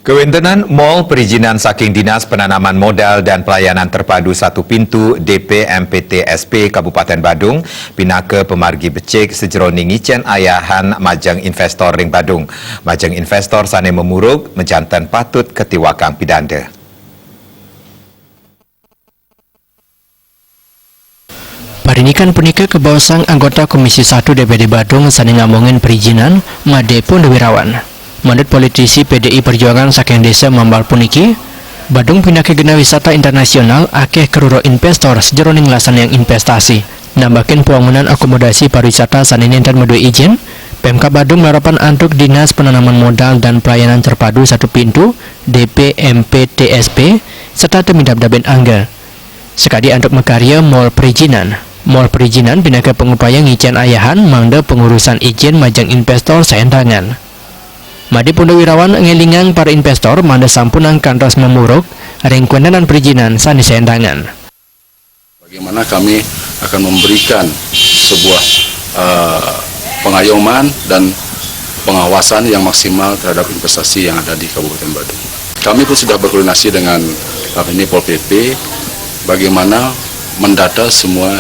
Kewentenan Mall Perizinan saking Dinas Penanaman Modal dan Pelayanan Terpadu Satu Pintu DPMPTSP Kabupaten Badung pinaka pemargi becik sejeroning icen ayahan majang investor ring Badung. Majang investor sane memurug menjantan patut ketiwakang pidanda. Parinikan punika kebawasang anggota Komisi 1 DPD Badung sane ngamongin perizinan Made Pundawirawan. Menurut politisi PDI Perjuangan saking desa Mambal puniki, Badung pindah ke gena wisata internasional akeh keruro investor sejeroning lasan yang investasi. Nambahin pembangunan akomodasi pariwisata sanene dan medue izin, Pemkab Badung melakukan antuk Dinas Penanaman Modal dan Pelayanan Terpadu Satu Pintu DPMPTSP serta temidab-daben angga. Sekali antuk mekarya Mall Perizinan. Mall Perizinan pindah ke pengupaya ngicen ayahan mangda pengurusan izin majang investor saendangan. Made Pundawirawan ngelingang para investor manda sampunang kantos memuruk ring kewenangan perizinan sani saendangan. Bagaimana kami akan memberikan sebuah pengayoman dan pengawasan yang maksimal terhadap investasi yang ada di Kabupaten Badung. Kami pun sudah berkoordinasi dengan Pol PP bagaimana mendata semua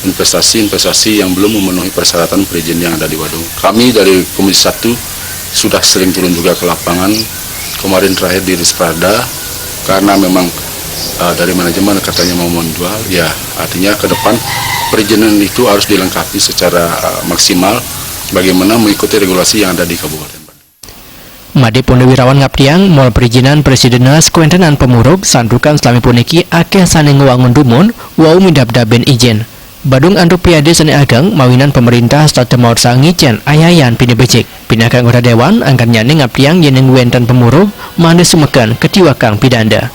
investasi yang belum memenuhi persyaratan perizinan yang ada di Badung. Kami dari Komisi 1 sudah sering turun juga ke lapangan, kemarin terakhir di Risprada, karena memang dari manajemen katanya mau menjual, ya artinya ke depan perizinan itu harus dilengkapi secara maksimal bagaimana mengikuti regulasi yang ada di Kabupaten Badung. Made Pundawirawan ngaptiang Mall Perizinan Presidenas Kewentenan Pemurug sandukan selami puniki akeh sane ngewangun dumun wau midab-daben izin. Badung antuk piade seni agang mawinan pemerintah stade maur sangicen ayayan pini becik. Pindah ke anggota dewan angkan nyane ngaptiang yeneng wenten pemurug mane sumekan ketiwakang pidanda.